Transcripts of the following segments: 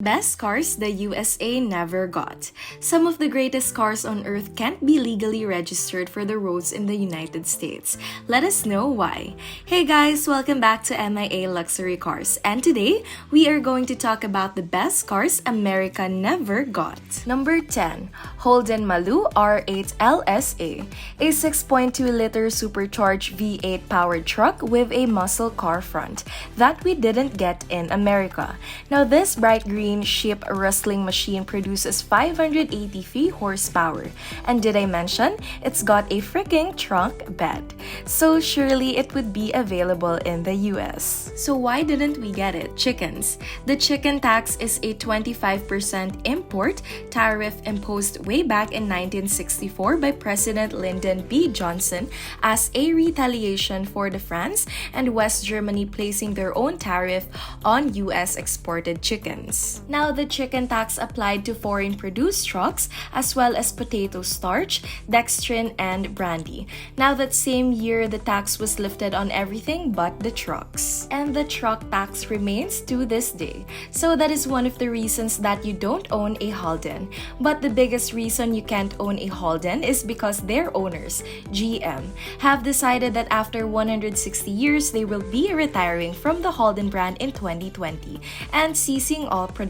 Best cars the USA never got. Some of the greatest cars on earth can't be legally registered for the roads in the United States. Let us know why. Hey guys, welcome back to MIA Luxury Cars, and today we are going to talk about the best cars America never got. Number 10. Holden Maloo R8 LSA, a 6.2-liter supercharged V8 powered truck with a muscle car front that we didn't get in America. Now this bright green ship rustling machine produces 583 horsepower. And did I mention, it's got a freaking trunk bed. So surely it would be available in the US. So why didn't we get it? Chickens. The chicken tax is a 25% import tariff imposed way back in 1964 by President Lyndon B. Johnson as a retaliation for the France and West Germany placing their own tariff on US exported chickens. Now, the chicken tax applied to foreign-produced trucks as well as potato starch, dextrin, and brandy. Now, that same year, the tax was lifted on everything but the trucks. And the truck tax remains to this day. So that is one of the reasons that you don't own a Holden. But the biggest reason you can't own a Holden is because their owners, GM, have decided that after 160 years, they will be retiring from the Holden brand in 2020 and ceasing all production.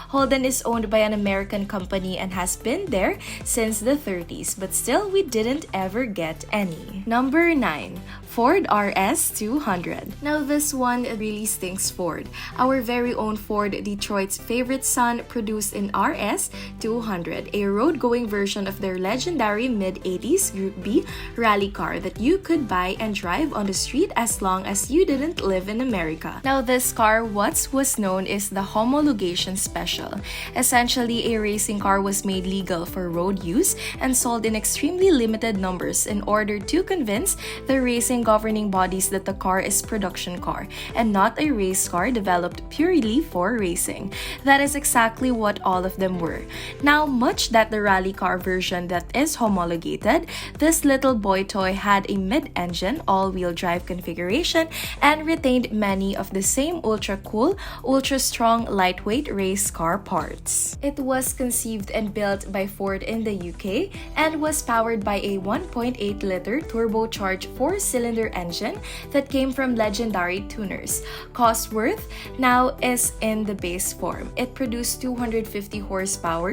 Holden is owned by an American company and has been there since the 30s, but still we didn't ever get any. Number 9. Ford RS200. Now this one really stinks Ford. Our very own Ford, Detroit's favorite son, produced an RS200, a road-going version of their legendary mid-80s Group B rally car that you could buy and drive on the street as long as you didn't live in America. Now this car, what was known is the homologation special. Essentially, a racing car was made legal for road use and sold in extremely limited numbers in order to convince the racing governing bodies that the car is production car and not a race car developed purely for racing. That is exactly what all of them were. Now, much that the rally car version that is homologated, this little boy toy had a mid-engine all-wheel drive configuration and retained many of the same ultra-cool, ultra-strong, lightweight race car parts. It was conceived and built by Ford in the UK and was powered by a 1.8-liter turbocharged 4-cylinder engine that came from legendary tuners. Cosworth now is in the base form. It produced 250 horsepower,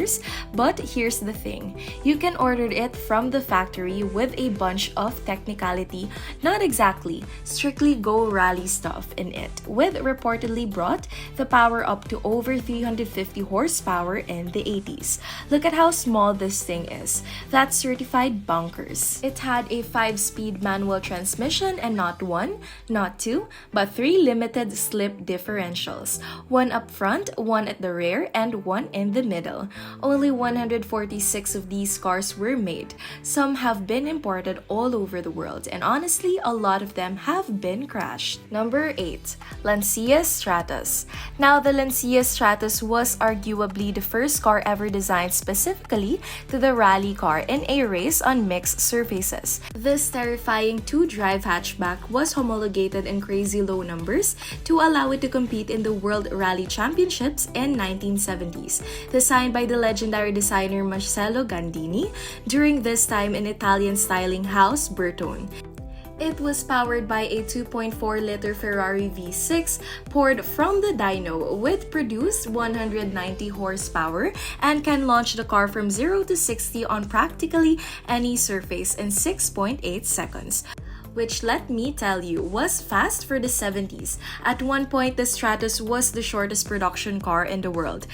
but here's the thing. You can order it from the factory with a bunch of technicality, not exactly strictly go rally stuff in it, with reportedly brought the power up to over 350 horsepower in the 80s. Look at how small this thing is. That's certified bonkers. It had a 5-speed manual transmission and not one, not two, but 3 limited slip differentials. One up front, one at the rear, and one in the middle. Only 146 of these cars were made. Some have been imported all over the world, and honestly, a lot of them have been crashed. Number 8. Lancia Stratos. Now, the Lancia Stratos was arguably the first car ever designed specifically to the rally car in a race on mixed surfaces. This terrifying two-drive hatchback was homologated in crazy low numbers to allow it to compete in the World Rally Championships in 1970s, designed by the legendary designer Marcello Gandini, during this time in Italian styling house Bertone. It was powered by a 2.4-liter Ferrari V6 poured from the dyno with produced 190 horsepower and can launch the car from 0 to 60 on practically any surface in 6.8 seconds. Which, let me tell you, was fast for the 70s. At one point, the Stratos was the shortest production car in the world.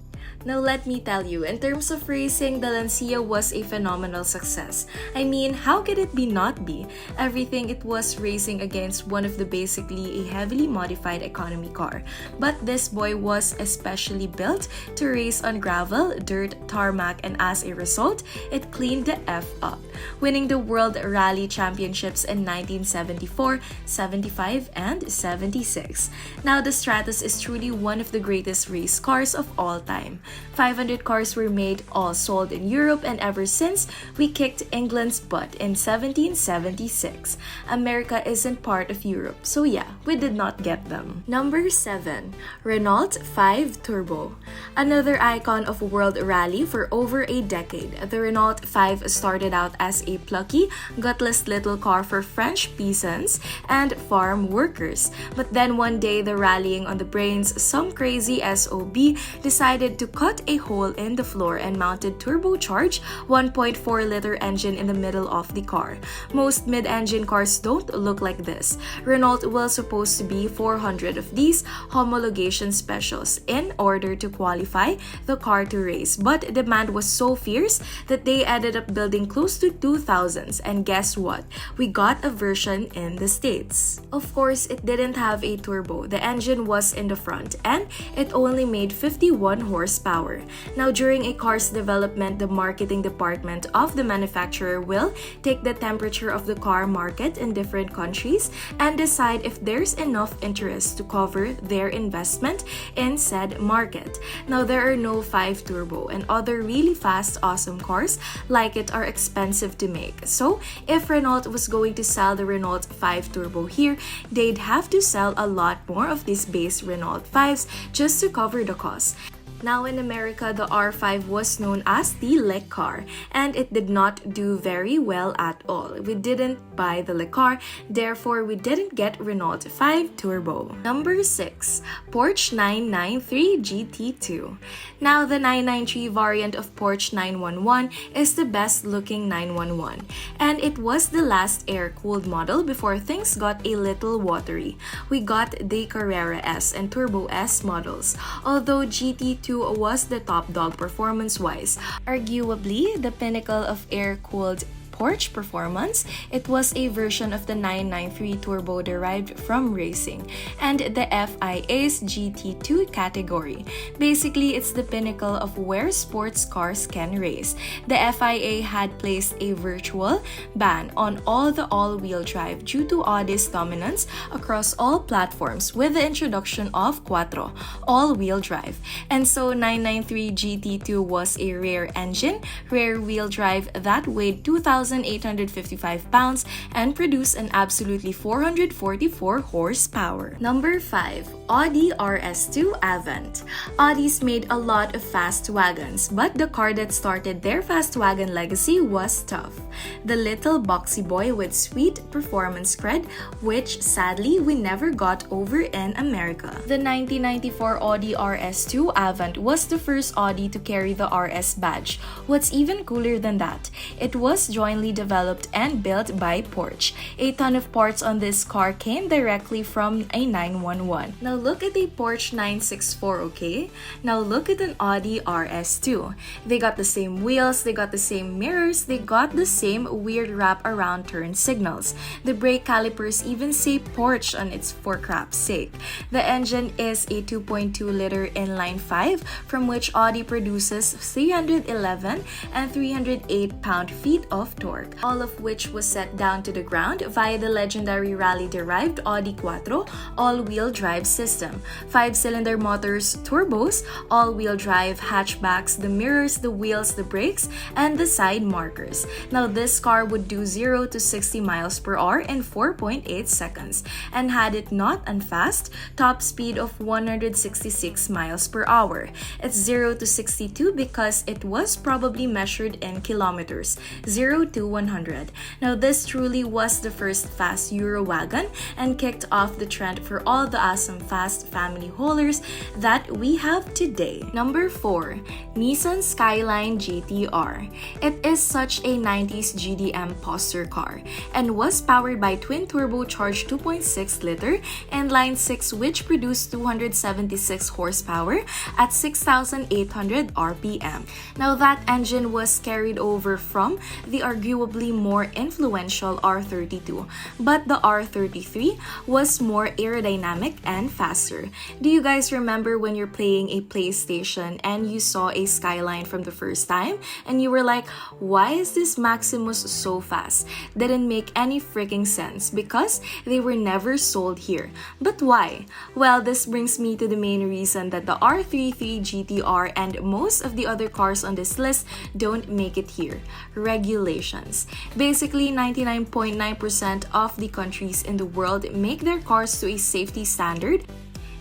Now let me tell you, in terms of racing, the Lancia was a phenomenal success. I mean, how could it not be? Everything it was racing against one of the basically a heavily modified economy car. But this boy was especially built to race on gravel, dirt, tarmac, and as a result, it cleaned the F up, winning the World Rally Championships in 1974, 75, and 76. Now, the Stratos is truly one of the greatest race cars of all time. time. 500 cars were made, all sold in Europe, and ever since, we kicked England's butt in 1776. America isn't part of Europe, so yeah, we did not get them. Number 7. Renault 5 Turbo. Another icon of world rally for over a decade, the Renault 5 started out as a plucky, gutless little car for French peasants and farm workers. But then one day, the rallying on the brains, some crazy SOB decided to cut a hole in the floor and mounted turbocharged 1.4-liter engine in the middle of the car. Most mid-engine cars don't look like this. Renault was supposed to be 400 of these homologation specials in order to qualify the car to race, but demand was so fierce that they ended up building close to 2,000s, and guess what? We got a version in the States. Of course, it didn't have a turbo. The engine was in the front and it only made 51 horsepower. Now, during a car's development, the marketing department of the manufacturer will take the temperature of the car market in different countries and decide if there's enough interest to cover their investment in said market. Now, there are no 5 turbo, and other really fast, awesome cars like it are expensive to make. So, if Renault was going to sell the Renault 5 turbo here, they'd have to sell a lot more of these base Renault 5s just to cover the cost. Now in America, the R5 was known as the Le car, and it did not do very well at all. We didn't buy the Le car, therefore we didn't get Renault 5 Turbo. Number 6. Porsche 993 GT2. Now the 993 variant of Porsche 911 is the best looking 911, and it was the last air-cooled model before things got a little watery. We got the Carrera S and Turbo S models, although GT2 was the top dog performance-wise. Arguably, the pinnacle of air-cooled Porsche performance, it was a version of the 993 Turbo derived from racing and the FIA's GT2 category. Basically, it's the pinnacle of where sports cars can race. The FIA had placed a virtual ban on all the all-wheel drive due to Audi's dominance across all platforms with the introduction of Quattro, all-wheel drive. And so 993 GT2 was a rear engine, rear wheel drive that weighed 2,855 pounds and produced an absolutely 444 horsepower. Number 5. Audi RS2 Avant. Audis made a lot of fast wagons, but the car that started their fast wagon legacy was tough. The little boxy boy with sweet performance cred, which sadly we never got over in America. The 1994 Audi RS2 Avant was the first Audi to carry the RS badge. What's even cooler than that, it was jointly developed and built by Porsche. A ton of parts on this car came directly from a 911. Now look at a Porsche 964, okay? Now look at an Audi RS2. They got the same wheels, they got the same mirrors, they got the same weird wrap around turn signals. The brake calipers even say Porsche on its for crap's sake. The engine is a 2.2-liter inline 5 from which Audi produces 311 and 308 pound-feet of torque, all of which was set down to the ground via the legendary rally-derived Audi Quattro all-wheel drive system. 5-cylinder motors, turbos, all-wheel drive, hatchbacks, the mirrors, the wheels, the brakes, and the side markers. Now this car would do 0 to 60 miles per hour in 4.8 seconds, and had it not unfast, top speed of 166 miles per hour. It's 0 to 62 because it was probably measured in kilometers, 0 to 100. Now this truly was the first fast Euro wagon and kicked off the trend for all the awesome fast family haulers that we have today. Number 4. Nissan Skyline GT-R. It is such a 90s GDM poster car and was powered by twin turbocharged 2.6-liter inline 6 which produced 276 horsepower at 6,800 RPM. Now that engine was carried over from the arguably more influential R32, but the R33 was more aerodynamic and faster. Do you guys remember when you're playing a PlayStation and you saw a Skyline from the first time and you were like, why is this Maximus so fast? Didn't make any freaking sense because they were never sold here. But why? Well, this brings me to the main reason that the R33 GT-R and most of the other cars on this list don't make it here. Regulations. Basically, 99.9% of the countries in the world make their cars to a safety standard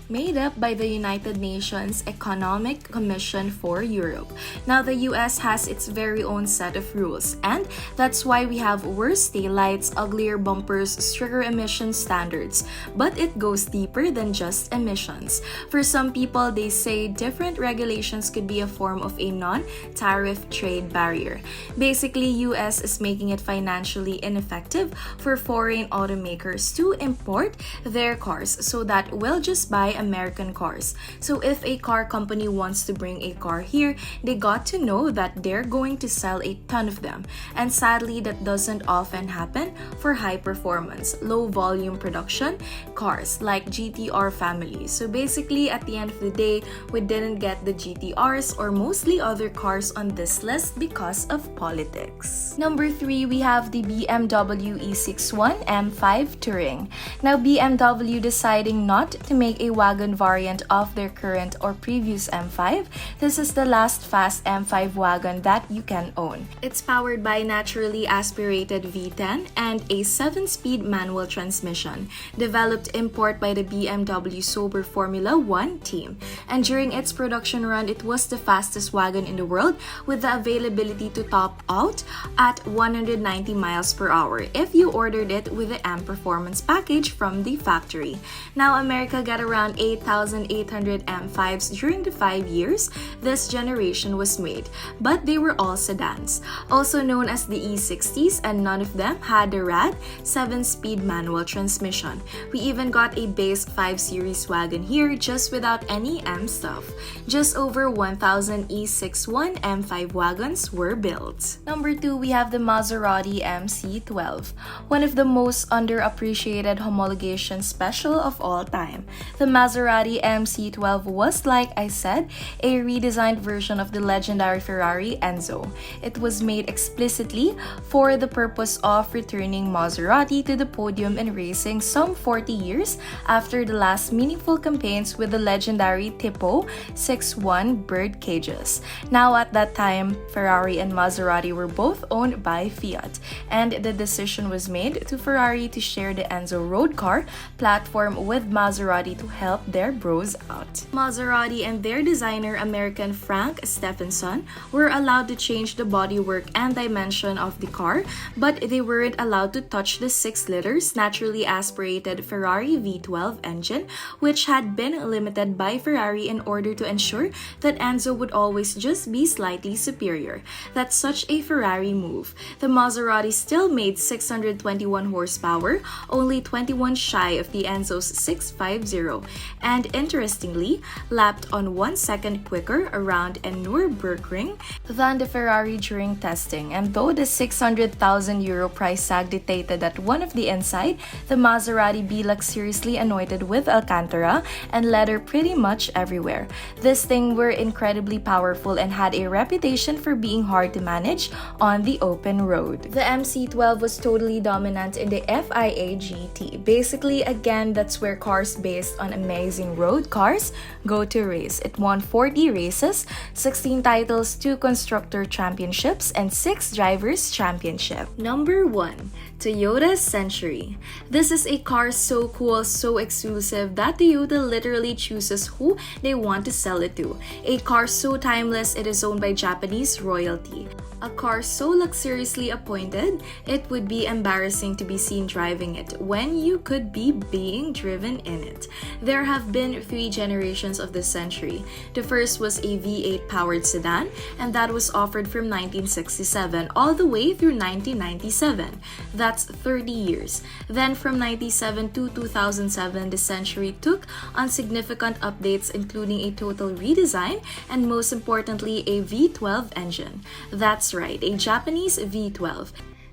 made up by the United Nations Economic Commission for Europe. Now, the US has its very own set of rules, and that's why we have worse taillights, uglier bumpers, stricter emission standards. But it goes deeper than just emissions. For some people, they say different regulations could be a form of a non-tariff trade barrier. Basically, US is making it financially ineffective for foreign automakers to import their cars so that we'll just buy American cars. So if a car company wants to bring a car here, they got to know that they're going to sell a ton of them. And sadly, that doesn't often happen for high performance, low volume production cars like GT-R family. So basically, at the end of the day, we didn't get the GT-Rs or mostly other cars on this list because of politics. Number 3, we have the BMW E61 M5 Touring. Now, BMW deciding not to make a wagon variant of their current or previous M5. This is the last fast M5 wagon that you can own. It's powered by naturally aspirated V10 and a 7-speed manual transmission, developed import by the BMW Sauber Formula 1 team. And during its production run, it was the fastest wagon in the world with the availability to top out at 190 miles per hour if you ordered it with the M Performance package from the factory. Now, America got around 8,800 M5s during the 5 years this generation was made, but they were all sedans, also known as the E60s, and none of them had the rad 7-speed manual transmission. We even got a base 5 Series wagon here just without any M stuff. Just over 1,000 E61 M5 wagons were built. Number 2, we have the Maserati MC12, one of the most underappreciated homologation special of all time. The Maserati MC12 was, like I said, a redesigned version of the legendary Ferrari Enzo. It was made explicitly for the purpose of returning Maserati to the podium in racing some 40 years after the last meaningful campaigns with the legendary Tipo 61 bird cages. Now, at that time, Ferrari and Maserati were both owned by Fiat, and the decision was made to Ferrari to share the Enzo road car platform with Maserati to help their bros out. Maserati and their designer American Frank Stephenson were allowed to change the bodywork and dimension of the car, but they weren't allowed to touch the 6 liters naturally aspirated Ferrari V12 engine, which had been limited by Ferrari in order to ensure that Enzo would always just be slightly superior. That's such a Ferrari move. The Maserati still made 621 horsepower, only 21 shy of the Enzo's 650, and interestingly, lapped on 1 second quicker around a Nürburgring than the Ferrari during testing. And though the €600,000 price tag dictated that one of the inside, the Maserati be luxuriously anointed with Alcantara and leather pretty much everywhere. This thing were incredibly powerful and had a reputation for being hard to manage on the open road. The MC12 was totally dominant in the FIA GT. Basically, again, that's where cars based on amazing road cars go to race. It won 40 races, 16 titles, 2 constructor championships, and 6 drivers championship. Number 1, Toyota Century. This is a car so cool, so exclusive that Toyota literally chooses who they want to sell it to. A car so timeless it is owned by Japanese royalty. A car so luxuriously appointed, it would be embarrassing to be seen driving it when you could be being driven in it. There have been 3 generations of the Century. The first was a V8 powered sedan, and that was offered from 1967 all the way through 1997. That's 30 years. Then from 97 to 2007, the Century took on significant updates, including a total redesign and most importantly, a V12 engine. That's right, a Japanese V12.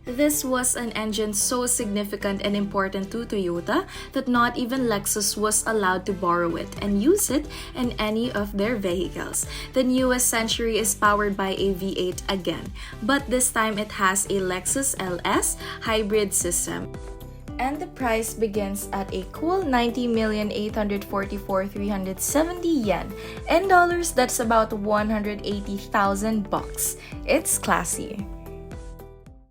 This was an engine so significant and important to Toyota that not even Lexus was allowed to borrow it and use it in any of their vehicles. The newest Century is powered by a V8 again, but this time it has a Lexus LS hybrid system. And the price begins at a cool 90,844,370 yen. In dollars, that's about 180,000 bucks. It's classy.